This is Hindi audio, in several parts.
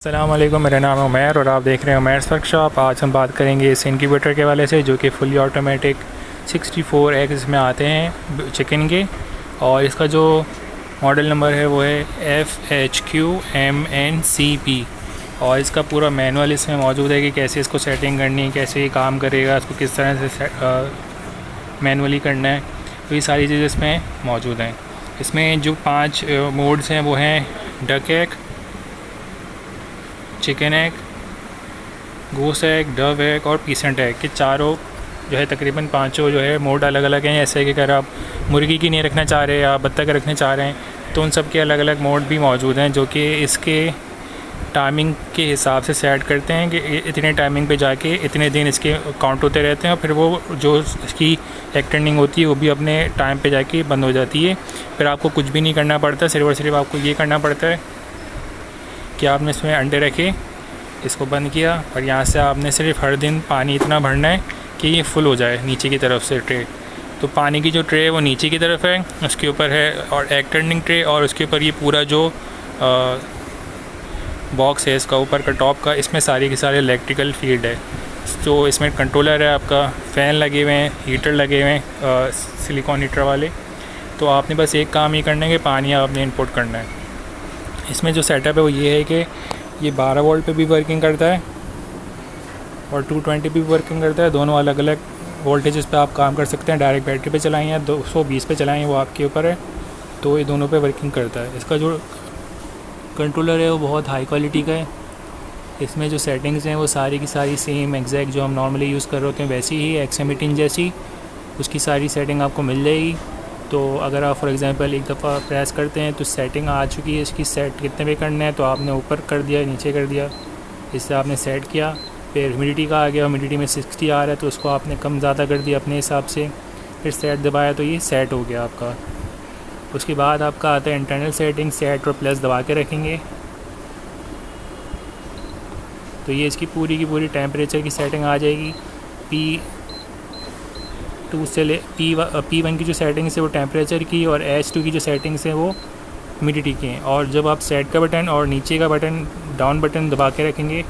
अस्सलाम वालेकुम, मेरा नाम है उमैर और आप देख रहे हैं उमैर्स वर्कशॉप। आज हम बात करेंगे इस इनक्यूबेटर के वाले से जो कि फुली ऑटोमेटिक 64 एग्स में आते हैं चिकन के। और इसका जो मॉडल नंबर है वो है FHQMNCP। और इसका पूरा मैनुअल इसमें मौजूद है कि कैसे इसको सेटिंग करनी है, कैसे ये काम करेगा, इसको किस तरह से मैनुअली करना है। तो ये सारी चीज़ें इसमें मौजूद हैं। इसमें जो 5 मोड्स हैं वो हैं duck egg, chicken egg, goose egg, Dove egg और पीसेंट एग के चारों जो है तकरीबन पांचों जो है मोड अलग अलग हैं। जैसे कि अगर आप मुर्गी की नहीं रखना चाह रहे या बत्तख रखना चाह रहे हैं तो उन सब के अलग अलग मोड भी मौजूद हैं जो कि इसके टाइमिंग के हिसाब से सेट करते हैं कि इतने टाइमिंग पे जाके इतने दिन इसके काउंट होते रहते हैं और फिर वो जो इसकी एग टर्निंग होती है वो भी अपने टाइम पे जाके बंद हो जाती है। फिर आपको कुछ भी नहीं करना पड़ता, सिर्फ और सिर्फ आपको ये करना पड़ता है कि आपने इसमें अंडे रखे, इसको बंद किया और यहाँ से आपने सिर्फ हर दिन पानी इतना भरना है कि ये फुल हो जाए नीचे की तरफ से ट्रे। तो पानी की जो ट्रे है वो नीचे की तरफ है, उसके ऊपर है और एग टर्निंग ट्रे, और उसके ऊपर ये पूरा जो बॉक्स है इसका ऊपर का टॉप का, इसमें सारी की सारी इलेक्ट्रिकल फील्ड है। तो इसमें कंट्रोलर है, आपका फ़ैन लगे हुए हैं, हीटर लगे हुए हैं सिलिकॉन हीटर वाले। तो आपने बस एक काम ही करना है कि पानी आपने इनपुट करना है। इसमें जो सेटअप है वो ये है कि ये 12 वोल्ट पे भी वर्किंग करता है और 220 पे भी वर्किंग करता है। दोनों अलग अलग वोल्टेजेस पे आप काम कर सकते हैं। डायरेक्ट बैटरी पे चलाएं या 220 पे चलाएं, वो आपके ऊपर है। तो ये दोनों पे वर्किंग करता है। इसका जो कंट्रोलर है वो बहुत हाई क्वालिटी का है। इसमें जो सेटिंग्स हैं वो सारी की सारी सेम एग्जैक्ट जो हम नॉर्मली यूज़ कर रहे होते हैं वैसी ही XM18 जैसी उसकी सारी सेटिंग आपको मिल जाएगी। तो अगर आप फॉर एग्ज़ाम्पल एक दफ़ा प्रेस करते हैं तो सेटिंग आ चुकी है इसकी, सेट कितने पे करना है तो आपने ऊपर कर दिया, नीचे कर दिया, इससे आपने सेट किया। फिर ह्यूमिडिटी का आ गया, ह्यूमिडिटी में 60 आ रहा है तो उसको आपने कम ज़्यादा कर दिया अपने हिसाब से। फिर सेट दबाया तो ये सेट हो गया आपका। उसके बाद आपका आता है इंटरनल सेटिंग, सेट और प्लस दबा के रखेंगे तो ये इसकी पूरी की पूरी टेम्परेचर की सेटिंग आ जाएगी। P2 से ले P1 की जो सेटिंग्स है वो टेम्परेचर की और H2 की जो सेटिंग्स हैं वो ह्यूमिडिटी की हैं। और जब आप सेट का बटन और नीचे का बटन डाउन बटन दबा के रखेंगे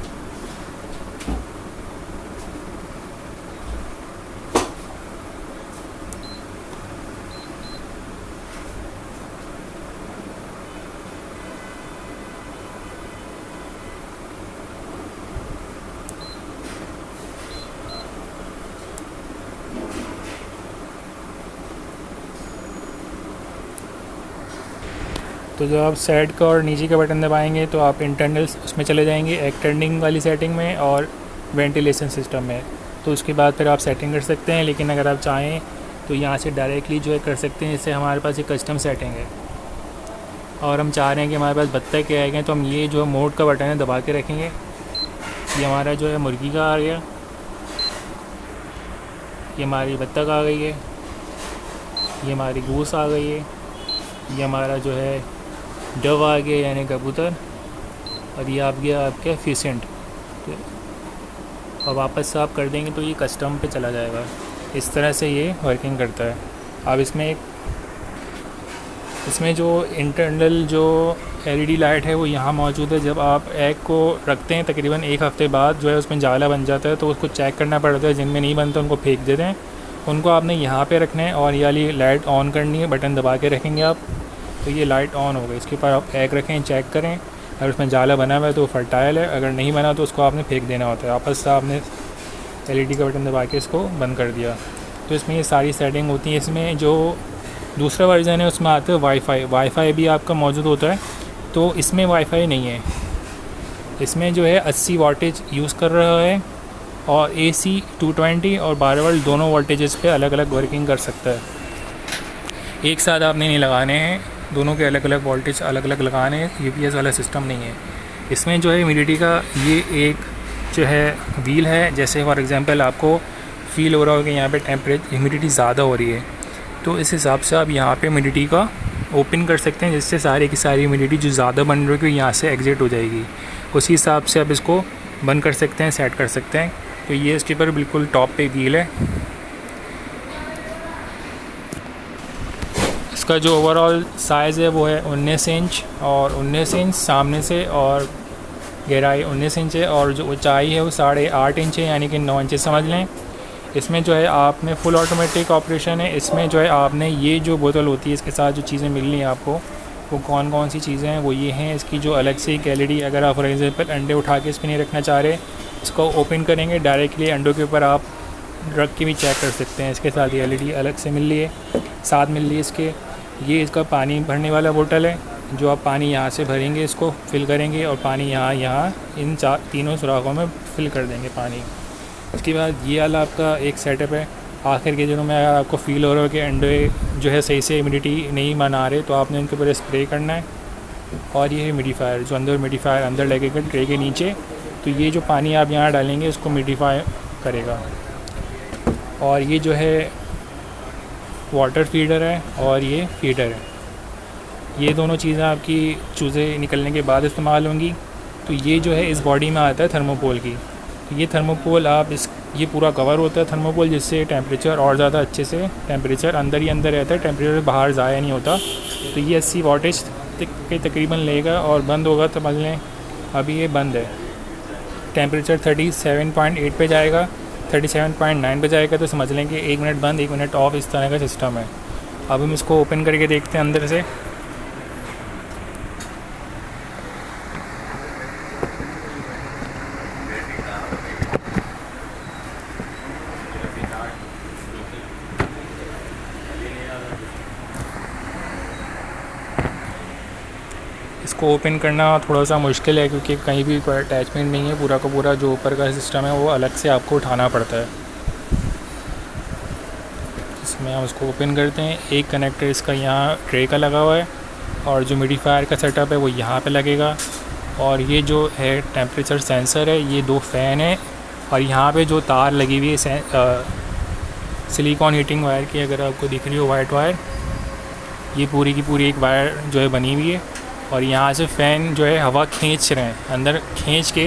तो जब आप सेट का और नीचे का बटन दबाएंगे तो आप इंटरनल उसमें चले जाएंगे, एग टर्निंग वाली सेटिंग में और वेंटिलेशन सिस्टम में। तो उसके बाद फिर आप सेटिंग कर सकते हैं। लेकिन अगर आप चाहें तो यहाँ से डायरेक्टली जो है कर सकते हैं। इससे हमारे पास एक कस्टम सेटिंग है और हम चाह रहे हैं कि हमारे पास बत्तख के आएंगे तो हम ये जो मोड का बटन है दबा के रखेंगे। ये हमारा जो है मुर्गी का आ गया, ये हमारी बत्तख आ गई है, ये हमारी गूस आ गई है, ये हमारा जो है डव आ गया यानी कबूतर, और ये आप गया आपके फिसेंट। तो और वापस से आप कर देंगे तो ये कस्टम पे चला जाएगा। इस तरह से ये वर्किंग करता है। अब इसमें जो इंटरनल जो LED लाइट है वो यहाँ मौजूद है। जब आप एग को रखते हैं तकरीबन 1 हफ़्ते बाद जो है उसमें जाला बन जाता है तो उसको चेक करना पड़ता है। जिनमें नहीं बनता उनको फेंक देते हैं, उनको आपने यहाँ पे रखना है और ये वाली लाइट ऑन करनी है। बटन दबा के रखेंगे आप तो ये लाइट ऑन हो गई। इसके ऊपर आप एग रखें, चेक करें, अगर उसमें जाला बना हुआ है तो फर्टाइल है, अगर नहीं बना तो उसको आपने फेंक देना होता है। वापस से आपने LED का बटन दबा के इसको बंद कर दिया। तो इसमें ये सारी सेटिंग होती है। इसमें जो दूसरा वर्जन है उसमें आता है वाईफाई भी आपका मौजूद होता है। तो इसमें वाईफाई नहीं है। इसमें जो है 80 वाटेज यूज़ कर रहा है और AC 220 और 12 वोल्ट दोनों वोल्टेजेस पे अलग अलग वर्किंग कर सकता है। एक साथ आपने नहीं लगाने हैं, दोनों के अलग अलग वोल्टेज अलग अलग लगाने हैं। UPS वाला सिस्टम नहीं है। इसमें जो है ह्यूमिडिटी का ये एक जो है व्हील है। जैसे फॉर एग्जांपल आपको फील हो रहा हो कि यहाँ पे ह्यूमिडिटी ज़्यादा हो रही है तो इस हिसाब से आप यहाँ पे ह्यूमिडिटी का ओपन कर सकते हैं, जिससे सारी की सारी ह्यूमिडिटी जो ज़्यादा बन रही है यहाँ से एग्जिट हो जाएगी। उसी हिसाब से आप इसको बंद कर सकते हैं, सेट कर सकते हैं। तो ये इसके ऊपर बिल्कुल टॉप पे व्हील है। इसका जो ओवरऑल साइज़ है वो है 19 इंच और 19 इंच सामने से और गहराई 19 इंच है और जो ऊंचाई है वो 8.5 इंच है, यानी कि 9 इंच समझ लें। इसमें जो है आपने फुल ऑटोमेटिक ऑपरेशन है। इसमें जो है आपने ये जो बोतल होती है इसके साथ जो चीज़ें मिल रही हैं आपको, वो कौन कौन सी चीज़ें हैं वो ये हैं। इसकी जो अलग से एक LED, अगर आप फॉर एग्जांपल अंडे उठा के इसमें नहीं रखना चाह रहे, इसको ओपन करेंगे डायरेक्टली अंडों के ऊपर आप रख के भी चेक कर सकते हैं। इसके साथ ये LED अलग से मिल रही है, साथ मिल रही है इसके। ये इसका पानी भरने वाला बोतल है, जो आप पानी यहाँ से भरेंगे, इसको फिल करेंगे और पानी यहाँ इन तीनों सुराखों में फिल कर देंगे पानी। उसके बाद ये वाला आपका एक सेटअप है। आखिर के दिनों में अगर आपको फ़ील हो रहा है कि अंडे जो है सही से ह्यूमिडिटी नहीं बना रहे, तो आपने उनके ऊपर स्प्रे करना है। और ये ह्यूमिडिफायर, जो अंदर ह्यूमिडिफायर अंदर लगेगा ट्रे के नीचे, तो ये जो पानी आप यहाँ डालेंगे उसको ह्यूमिडिफाई करेगा। और ये जो है वाटर फीडर है और ये फीडर है। ये दोनों चीज़ें आपकी चूज़े निकलने के बाद इस्तेमाल होंगी। तो ये जो है इस बॉडी में आता है थर्मोपोल की। तो ये थर्मोपोल ये पूरा कवर होता है थर्मोपोल, जिससे टेम्परेचर और ज़्यादा अच्छे से टेम्परेचर अंदर ही अंदर रहता है, टेम्परेचर बाहर ज़ाया नहीं होता। तो ये 80 वाटेज के तकरीबन लेगा और बंद होगा। तो समझ लें अभी ये बंद है, टेम्परेचर 37.8 पे जाएगा, 37.9 पे जाएगा। तो समझ लें कि 1 मिनट बंद 1 मिनट ऑफ, इस तरह का सिस्टम है। अब हम इसको ओपन करके देखते हैं अंदर से। इसको ओपन करना थोड़ा सा मुश्किल है क्योंकि कहीं भी कोई अटैचमेंट नहीं है, पूरा का पूरा जो ऊपर का सिस्टम है वो अलग से आपको उठाना पड़ता है। इसमें हम उसको ओपन करते हैं। एक कनेक्टर इसका यहाँ ट्रे का लगा हुआ है और जो ह्यूमिडिफायर का सेटअप है वो यहाँ पे लगेगा। और ये जो है टेम्परेचर सेंसर है, ये 2 फ़ैन है और यहाँ पे जो तार लगी हुई है सिलिकॉन हीटिंग वायर की, अगर आपको दिख रही हो वाइट वायर, ये पूरी की पूरी एक वायर जो है बनी हुई है। और यहाँ से फ़ैन जो है हवा खींच रहे हैं, अंदर खींच के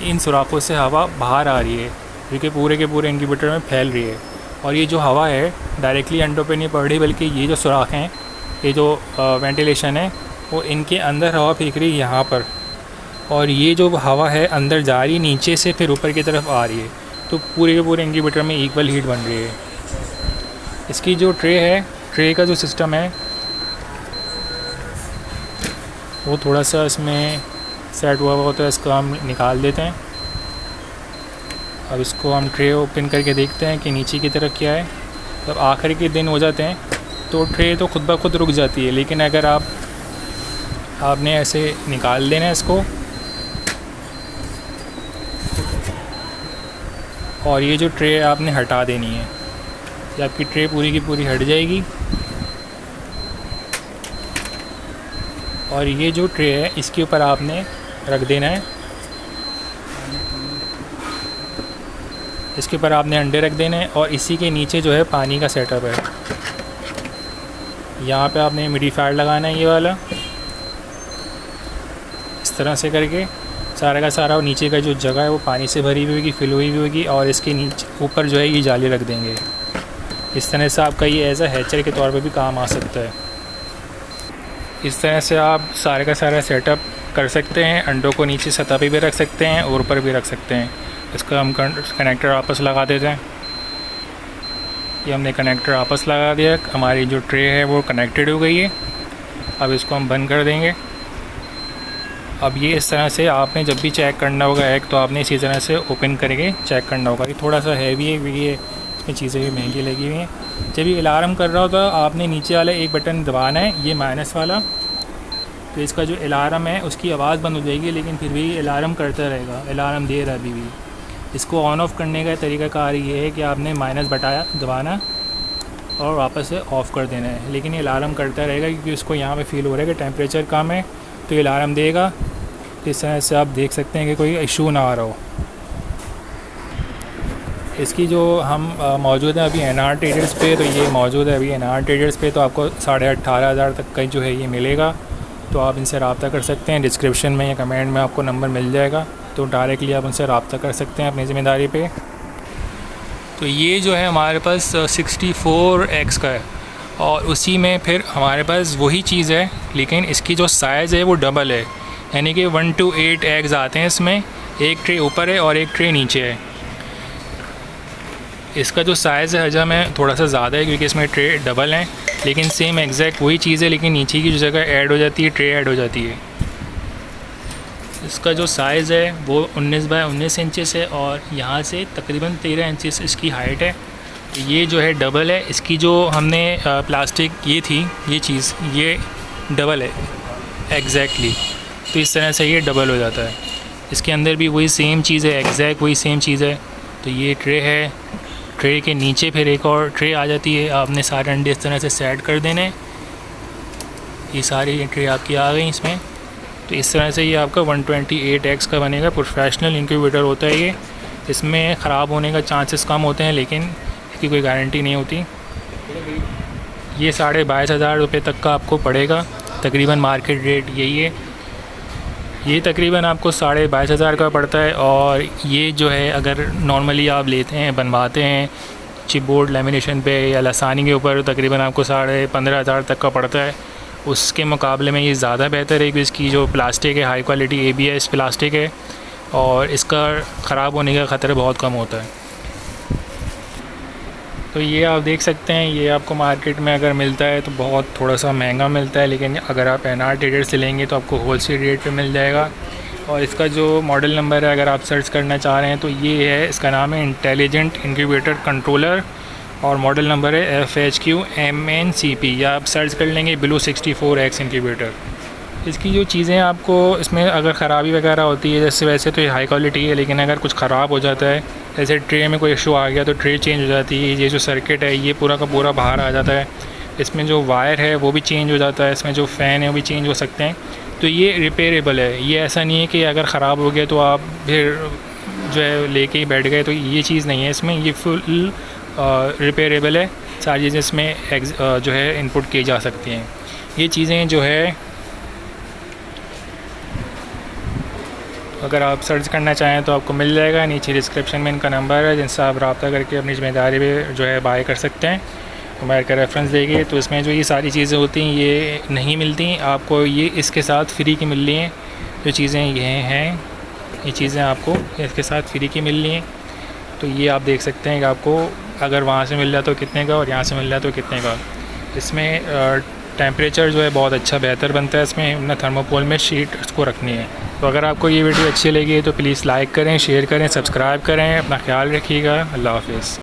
इन सुराखों से हवा बाहर आ रही है, जो कि पूरे के पूरे इंक्यूबेटर में फैल रही है। और ये जो हवा है डायरेक्टली अंडों पे नहीं पड़ रही, बल्कि ये जो सुराख हैं, ये जो वेंटिलेशन है वो इनके अंदर हवा फेंक रही है यहाँ पर। और ये जो हवा है अंदर जा रही है नीचे से, फिर ऊपर की तरफ आ रही है। तो पूरे के पूरे इंक्यूबेटर में इक्वल हीट बन रही है। इसकी जो ट्रे है, ट्रे का जो सिस्टम है वो थोड़ा सा इसमें सेट हुआ होता है, इसको हम निकाल देते हैं। अब इसको हम ट्रे ओपन करके देखते हैं कि नीचे की तरफ क्या है। जब आखिरी के दिन हो जाते हैं तो ट्रे तो खुद ब खुद रुक जाती है, लेकिन अगर आपने ऐसे निकाल देना है इसको, और ये जो ट्रे आपने हटा देनी है, ये आपकी ट्रे पूरी की पूरी हट जाएगी। और ये जो ट्रे है इसके ऊपर आपने रख देना है, इसके ऊपर आपने अंडे रख देने हैं। और इसी के नीचे जो है पानी का सेटअप है, यहाँ पे आपने ह्यूमिडिफायर लगाना है, ये वाला इस तरह से करके सारा का सारा नीचे का जो जगह है वो पानी से भरी हुई होगी, फिल हुई हुई होगी। और इसके नीचे ऊपर जो है ये जाली रख देंगे। इस तरह से आपका ये एज अ हैचर के तौर पे भी काम आ सकता है। इस तरह से आप सारे का सारा सेटअप कर सकते हैं। अंडों को नीचे सतह पे भी रख सकते हैं और ऊपर भी रख सकते हैं। इसका हम कनेक्टर आपस लगा देते हैं। ये हमने कनेक्टर आपस लगा दिया, हमारी जो ट्रे है वो कनेक्टेड हो गई है। अब इसको हम बंद कर देंगे। अब ये इस तरह से आपने जब भी चेक करना होगा एग, तो आपने इसी तरह से ओपन करके चेक करना होगा। ये थोड़ा सा हैवी है क्योंकि इसमें चीज़ें भी महंगी लगी हुई हैं। जब ये अलार्म कर रहा होता आपने नीचे वाला एक बटन दबाना है, ये माइनस वाला, तो इसका जो अलार्म है उसकी आवाज़ बंद हो जाएगी, लेकिन फिर भी अलार्म करता रहेगा, अलार्म दे रहा है अभी भी। इसको ऑन ऑफ़ करने का तरीक़ाकार ये है कि आपने माइनस दबाना और वापस से ऑफ़ कर देना है, लेकिन ये अलार्म करता रहेगा क्योंकि उसको यहाँ पे फील हो रहा है कि टेम्परेचर कम है, तो ये अलार्म देगा। तो इस तरह से आप देख सकते हैं कि कोई इशू ना आ रहा हो। इसकी जो हम मौजूद है अभी NR ट्रेडर्स पे, तो ये मौजूद है अभी NR ट्रेडर्स पे, तो आपको 18,500 तक का जो है ये मिलेगा। तो आप इनसे रब्ता कर सकते हैं। डिस्क्रिप्शन में या कमेंट में आपको नंबर मिल जाएगा, तो डायरेक्टली आप उनसे रब्ता कर सकते हैं अपनी ज़िम्मेदारी पे। तो ये जो है हमारे पास 64X का है, और उसी में फिर हमारे पास वही चीज़ है, लेकिन इसकी जो साइज़ है वो डबल है। यानी कि 1 to 8 एग्स आते हैं इसमें। एक ट्रे ऊपर है और एक ट्रे नीचे है। इसका जो साइज़ है हजम है थोड़ा सा ज़्यादा है क्योंकि इसमें ट्रे डबल हैं, लेकिन सेम एग्जैक्ट वही चीज़ है, लेकिन नीचे की जो जगह ऐड हो जाती है ट्रे ऐड हो जाती है। इसका जो साइज़ है वो 19 बाय 19 इंचेस है और यहाँ से तकरीबन 13 इंचेस इसकी हाइट है। ये जो है डबल है। इसकी जो हमने प्लास्टिक ये थी ये चीज़ ये डबल है एग्जैक्टली, तो इस तरह से ये डबल हो जाता है। इसके अंदर भी वही सेम चीज़ है, एग्जैक्ट वही सेम चीज़ है। तो ये ट्रे है, ट्रे के नीचे फिर एक और ट्रे आ जाती है। आपने सारे अंडे इस तरह से सेट कर देने। ये सारी ट्रे आपकी आ गई इसमें। तो इस तरह से ये आपका 128 एग्स का बनेगा। प्रोफेशनल इंक्यूबेटर होता है ये। इसमें ख़राब होने का चांसेस कम होते हैं, लेकिन इसकी कोई गारंटी नहीं होती। ये 22,500 रुपये तक का आपको पड़ेगा, तकरीबन मार्केट रेट यही है। ये तकरीबन आपको 22,500 का पड़ता है। और ये जो है अगर नॉर्मली आप लेते हैं बनवाते हैं चिपबोर्ड लेमिनेशन पे या लसानी के ऊपर, तकरीबन आपको 15,500 तक का पड़ता है। उसके मुकाबले में ये ज़्यादा बेहतर है कि इसकी जो प्लास्टिक है हाई क्वालिटी ABS प्लास्टिक है और इसका ख़राब होने का ख़तरा बहुत कम होता है। तो ये आप देख सकते हैं, ये आपको मार्केट में अगर मिलता है तो बहुत थोड़ा सा महंगा मिलता है, लेकिन अगर आप NR ट्रेडर से लेंगे तो आपको होलसेल रेट पे मिल जाएगा। और इसका जो मॉडल नंबर है अगर आप सर्च करना चाह रहे हैं तो ये है, इसका नाम है इंटेलिजेंट इंक्यूबेटर कंट्रोलर और मॉडल नंबर है FHQ-MNCP, या आप सर्च कर लेंगे ब्लू 64X इंक्यूबेटर। इसकी जो चीज़ें आपको इसमें अगर ख़राबी वगैरह होती है, जैसे वैसे तो ये हाई क्वालिटी है, लेकिन अगर कुछ ख़राब हो जाता है, जैसे ट्रे में कोई इशू आ गया तो ट्रे चेंज हो जाती है। ये जो सर्किट है ये पूरा का पूरा बाहर आ जाता है। इसमें जो वायर है वो भी चेंज हो जाता है, इसमें जो फ़ैन है वो भी चेंज हो सकते हैं। तो ये रिपेयरेबल है। ये ऐसा नहीं है कि अगर ख़राब हो गया तो आप फिर जो है लेके ही बैठ गए, तो ये चीज़ नहीं है इसमें। ये फुल रिपेयरेबल है। सारी चीज़ें इसमें जो है इनपुट की जा सकती हैं। ये चीज़ें जो है अगर आप सर्च करना चाहें तो आपको मिल जाएगा। नीचे डिस्क्रिप्शन में इनका नंबर है, जिनसे आप रब्ता करके अपनी ज़िम्मेदारी पे जो है बाय कर सकते हैं। हमारे का रेफरेंस देंगे तो इसमें जो ये सारी चीज़ें होती हैं ये नहीं मिलती आपको, ये इसके साथ फ्री की मिल रही हैं। जो चीज़ें ये हैं ये चीज़ें आपको इसके साथ फ्री की मिल रही हैं। तो ये आप देख सकते हैं कि आपको अगर वहाँ से मिल रहा तो कितने का और यहाँ से मिल रहा तो कितने का। इसमें टेम्परेचर जो है बहुत अच्छा बेहतर बनता है। इसमें हमने थर्मोकोल में शीट उसको रखनी है। तो अगर आपको ये वीडियो अच्छी लगी तो प्लीज़ लाइक करें, शेयर करें, सब्सक्राइब करें। अपना ख्याल रखिएगा। अल्लाह हाफ़िज़।